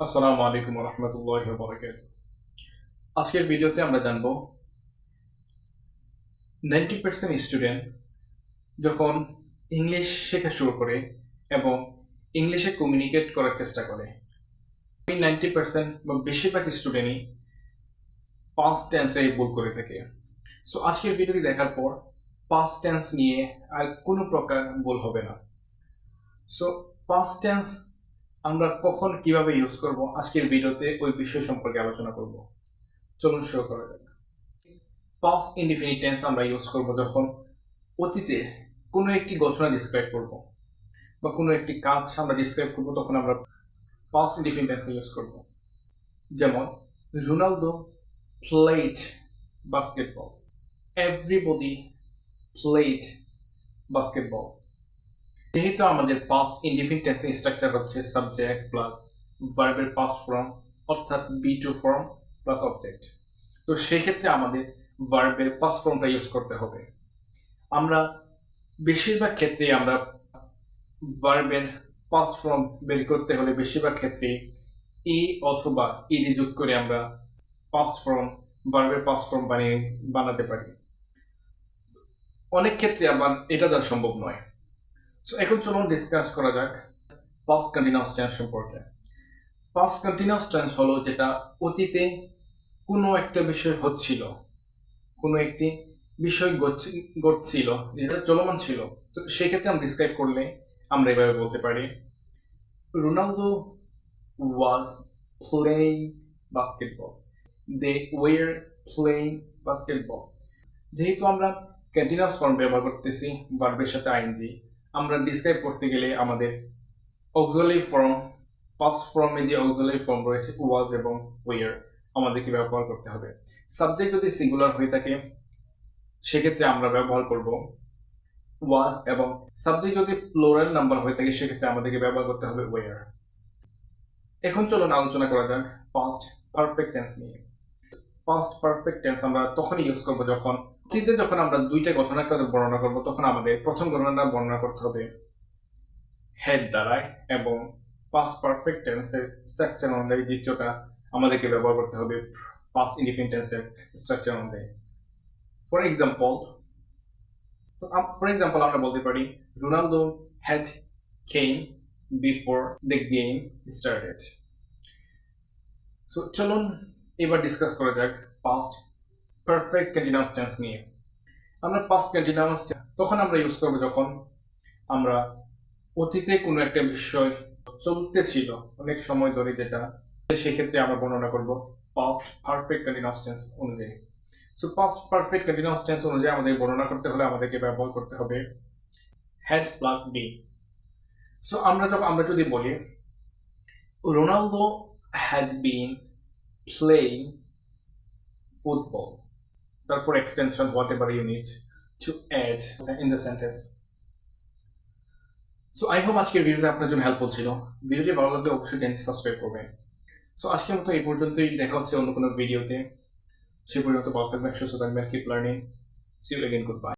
আসসালামু আলাইকুম রহমতুল্লাহি ওয়া বারাকাতুহু। আজকের ভিডিওতে আমরা জানব 90% স্টুডেন্ট যখন ইংলিশ শেখা শুরু করে এবং ইংলিশে কমিউনিকেট করার চেষ্টা করে, এই 90% বা বেশিরভাগ স্টুডেন্টই পাস্ট টেন্সে ভুল করে থাকে। সো আজকের ভিডিওটি দেখার পর পাস্ট টেন্স নিয়ে আর কোনো প্রকার ভুল হবে না। সো পাস্ট টেন্স আমরা কখন কিভাবে ইউজ করব, আজকের ভিডিওতে ওই বিষয় সম্পর্কে আলোচনা করব। চলুন শুরু করা যাক। পাস্ট ইনডিফিনিট টেন্স আমরা ইউজ করব যখন অতীতে কোনো একটি ঘটনা ডিসক্রাইব করব বা কোনো একটি কাজ আমরা ডিসক্রাইব করব, তখন আমরা পাস্ট ইনডিফিনিট টেন্স ইউজ করব। যেমন Ronaldo played basketball, everybody played basketball. যেহেতু আমাদের পাস্ট ইনডিফিনিট টেন্সের স্ট্রাকচার হচ্ছে সাবজেক্ট প্লাস ভার্বের পাস্ট ফর্ম, অর্থাৎ V two form plus object, তো সেই ক্ষেত্রে আমাদের ভার্বের পাস্ট ফর্মটা ইউজ করতে হবে। আমরা বেশিরভাগ ক্ষেত্রে আমরা ভার্বের পাস্ট ফর্ম বের করতে হলে বেশিরভাগ ক্ষেত্রে ই অথবা ইডি যোগ করে আমরা পাস্ট ফর্ম ভার্বের পাস্ট ফর্ম বানাতে পারি। অনেক ক্ষেত্রে আবার এটা দ্বারা সম্ভব নয়। সো এখন চলুন ডিসকাস করা যাক পাস্ট কন্টিনিউয়াস টেন্স সম্পর্কে। পাস্ট কন্টিনিউয়াস টেন্স হলো যেটা অতীতে কোনো একটা বিষয় হচ্ছিল, কোনো একটি বিষয় ঘটছিল, যেটা চলমান ছিল, তো সেক্ষেত্রে আমরা ডিসক্রাইব করলে আমরা এভাবে বলতে পারি Ronaldo was playing basketball, they were playing basketball. যেহেতু আমরা কন্টিনিউয়াস ফর্ম ব্যবহার করতেছি ভার্বের সাথে আইএনজি, আমরা ডিসক্রাইব করতে গেলে আমাদের অক্সিলারি ফর্ম, পাস্ট ফর্মে যে অক্সিলারি ফর্ম রয়েছে ওয়াজ এবং ওয়ার, আমাদেরকে ব্যবহার করতে হবে। সাবজেক্ট যদি সিঙ্গুলার হয়ে থাকে সেক্ষেত্রে আমরা ব্যবহার করব ওয়াজ, এবং সাবজেক্ট যদি প্লুরাল নাম্বার হয়ে থাকে সেক্ষেত্রে আমাদেরকে ব্যবহার করতে হবে ওয়ার। এখন চলুন আলোচনা করা যাক পাস্ট পারফেক্ট টেন্স নিয়ে। পাস্ট পারফেক্ট টেন্স আমরা তখনই ইউজ করব যখন অতীতে যখন আমরা দুইটা ঘটনাকে বর্ণনা করব, তখন আমাদের প্রথম ঘটনাটা বর্ণনা করতে হবে হেড দ্বারায়, এবং পাস্ট পারফেক্ট টেন্সের স্ট্রাকচার অনুযায়ী দ্বিতীয়টা আমাদেরকে ব্যবহার করতে হবে পাস্ট ইনডিফিনিট টেন্সের স্ট্রাকচার অনুযায়ী। ফর এক্সাম্পল আমরা বলতে পারি Ronaldo had came before the game started. So চলুন এবার ডিসকাস করা যাক পাস্ট পারফেক্ট কন্টিনিউয়াস টেন্স নিয়ে। আমরা পাস্ট কন্টিনিউয়াস তখন আমরা ইউজ করব যখন আমরা অতীতে কোনো একটা বিষয় চলতে ছিল অনেক সময় ধরে, যেটা সেক্ষেত্রে আমরা বর্ণনা করব পাস্ট পারফেক্ট কন্টিনিউয়াস টেন্স অনুযায়ী। So past perfect continuous tense অনুযায়ী আমাদের বর্ণনা করতে হলে আমাদেরকে ব্যবহার করতে হবে হ্যাড প্লাস বি। সো আমরা যদি বলি Ronaldo had been playing football, তারপর extension whatever you need to add in the sentence. So I hope আজকের ভিডিওটা আপনার জন্য হেল্পফুল ছিল। ভিডিওটি ভালো লাগলে অবশ্যই চ্যানেল সাবস্ক্রাইব করবেন। সো আজকের মতো এই পর্যন্তই, দেখা হচ্ছে অন্য কোনো ভিডিওতে। সে পর্যন্ত ভালো থাকবেন, সুস্থ থাকবেন, keep learning, see you again, good bye.